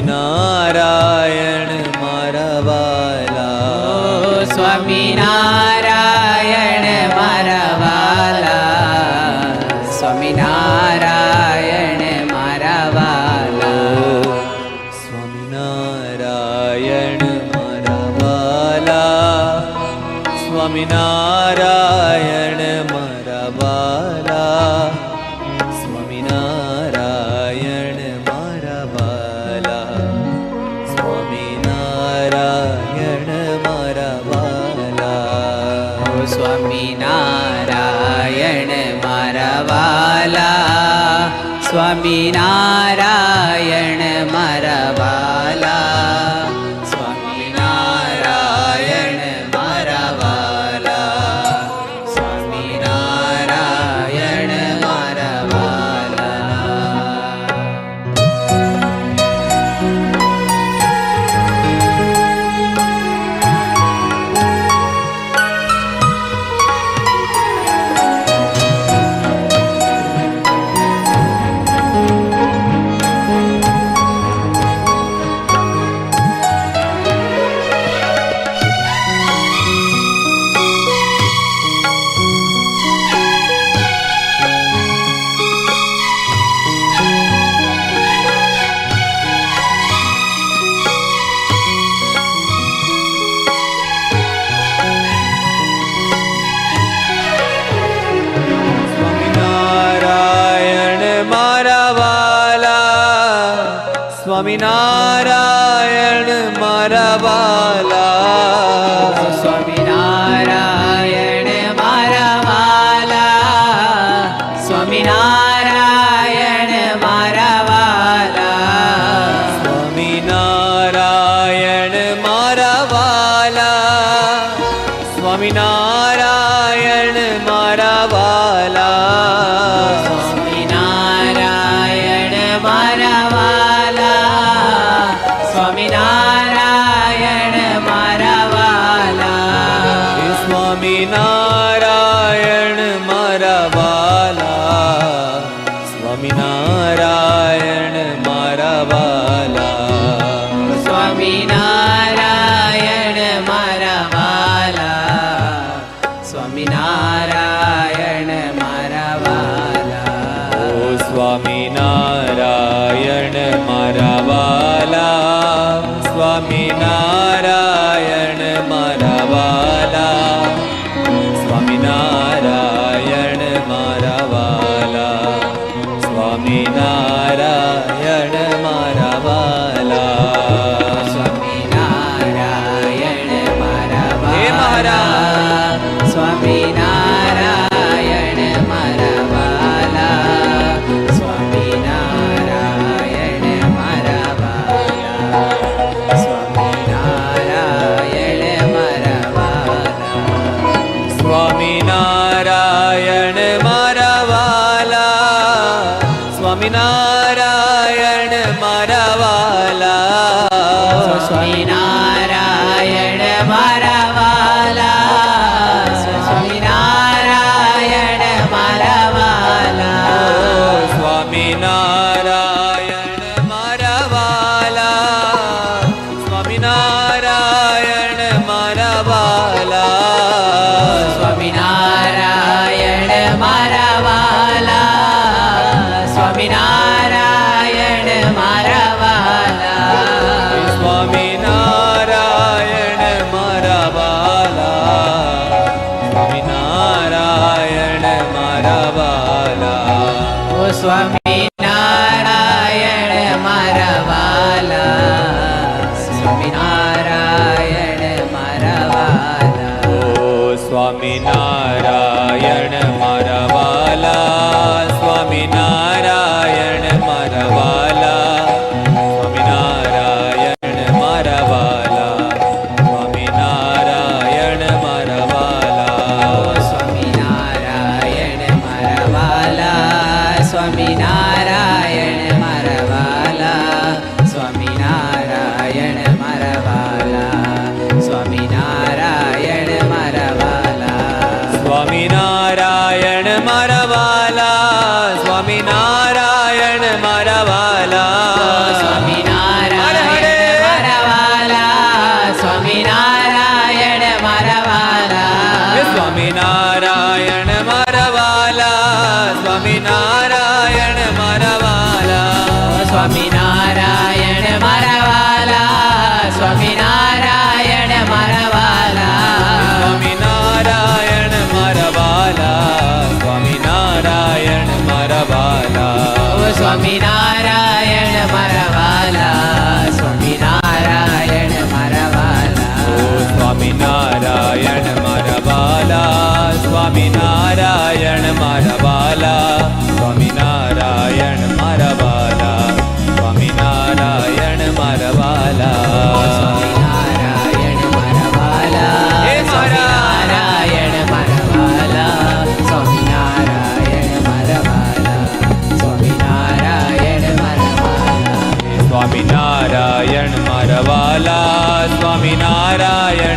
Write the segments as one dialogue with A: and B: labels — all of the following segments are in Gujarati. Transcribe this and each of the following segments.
A: સ્વામિનારાયણ મારા વાલા.
B: સ્વામિનારાયણ મારા વાલા, સ્વામિનારાયણ મારા વાલા.
A: સ્વામિનારાયણ મારા વાલા. સ્વામિનારાયણ મારા વાલા. સ્વામિનારાયણ મારા વાલા. સ્વામિનારાયણ મારા વાલા.
B: સ્વામિનારાયણ મારા વાલા, સ્વામિનારાયણ મારા વાલા. સ્વામિનારાયણ મારા વાલા, સ્વામિનારાયણ મારા વાલા.
A: સ્વામિનારાયણ મારા વાલા.
B: સ્વામિનારાયણ મારા વાલા, સ્વામિનારાયણ મારા વાલા.
A: સ્વામિનારાયણ મારા વાલા. સ્વામિનારાયણ મારા વાલા.
B: સ્વામિનારાયણ મારા વાલા, સ્વામિનારાયણ મારા વાલા.
A: સ્વામિનારાયણ મારા વાલા. સ્વામિનારાયણ મારા વાલા.
B: સ્વામિનારાયણ મારા વાલા, સ્વામિનારાયણ મારા વાલા.
A: ઓ સ્વામિનારાયણ મારા વાલા. સ્વામિનારાયણ મારા વાલા. સ્વામિનારાયણ મારા વાલા. સ્વામિનારાયણ મારા વાલા.
B: સ્વામિનારાયણ મારા
A: હે
B: વાલા, સ્વામિનારાયણ મારા વાલા. સ્વામિનારાયણ મારા વાલા, સ્વામિનારાયણ મારા વાલા.
A: સ્વામિનારાયણ મારા વાલા. સ્વામિનારાયણ મારા વાલા.
B: સ્વામિનારાયણ મારા વાલા, સ્વામિનારાયણ મારા વાલા.
A: સ્વામિનારાયણ મારા વાલા. સ્વામિનારાયણ મારા વાલા.
B: સ્વામિનારાયણ મારા વાલા, સ્વામિનારાયણ મારા વાલા.
A: સ્વામિનારાયણ મારા વાલા. સ્વામિનારાયણ મારા વાલા.
B: ઓ સ્વામિનારાયણ મારા વાલા, સ્વામિનારાયણ મારા વાલા.
A: ઓ સ્વામિનારાયણ મારા વાલા. સ્વામિનારાયણ મારા વાલા. સ્વામિનારાયણ મારા વાલા. સ્વામિનારાયણ મારા વાલા.
B: સ્વામિનારાયણ મારા વાલા, સ્વામિનારાયણ મારા વાલા. સ્વામિનારાયણ મારા વાલા, સ્વામિનારાયણ મારા વાલા.
A: સ્વામિનારાયણ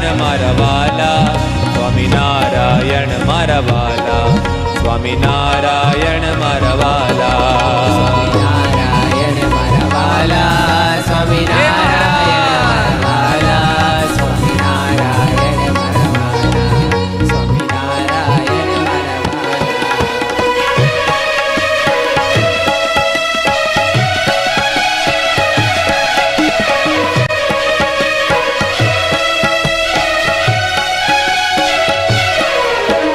A: સ્વામિનારાયણ મારા વાલા, સ્વામિનારાયણ મારા વાલા, સ્વામિનારાયણ મારા વાલા.
B: સ્વામિનારાયણ મારા વાલા, સ્વામિનારાયણ મારા વાલા, સ્વામિનારાયણ મારા વાલા, સ્વામિનારાયણ મારા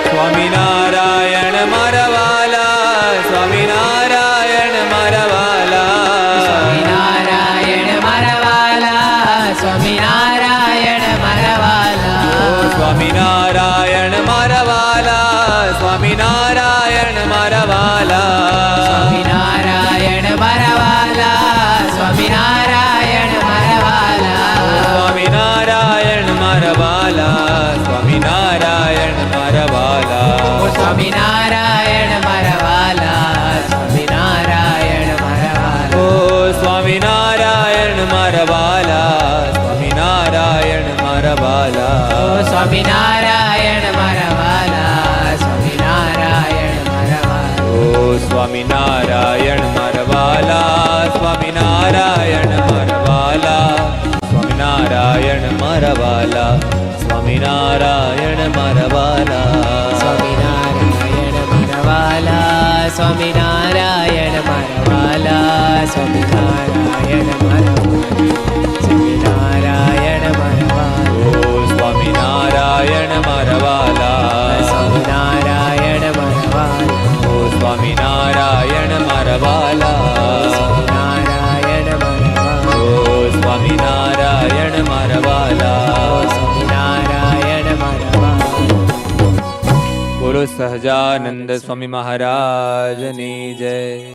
A: સ્વામિનારાયણ મારા વાલા, સ્વામિનારાયણ મારા વાલા,
B: સ્વામિનારાયણ મારા વાલા, સ્વામિનારાયણ મારા વાલા,
A: સ્વામિનારાયણ મારા વાલા, સ્વામિનારાયણ મારા વાલા,
B: સ્વામિનારાયણ મારા વાલા, સ્વામિનારાયણ મારા વાલા,
A: સ્વામિનારાયણ મારા વાલા, સ્વામિનારાયણ મારા વાલા,
B: સ્વામિનારાયણ મારા વાલા, સ્વામિનારાયણ મારા વાલા,
A: ઓ સ્વામિનારાયણ મારા વાલા, સ્વામિનારાયણ મારા વાલા,
B: સ્વામિનારાયણ મારા વાલા, સ્વામિનારાયણ મારા વાલા,
A: ઓ સ્વામિનારાયણ મારા વાલા, સ્વામિનારાયણ મારા વાલા, સ્વામિનારાયણ મારા વાલા, સ્વામિનારાયણ મારા વાલા,
B: સ્વામિનારાયણ મારા વાલા, સ્વામિનારાયણ મારા વાલા, સ્વામિનારાયણ મારા વાલા, સ્વામિનારાયણ મારા વાલા,
A: ઓ સ્વામિનારાયણ મારા વાલા,
B: સ્વામિનારાયણ મારા વાલા,
A: ઓ સ્વામિનારાયણ મારા વાલા,
B: સ્વામિનારાયણ મારા વાલા.
A: બોલો સહજાનંદ સ્વામી મહારાજની જય.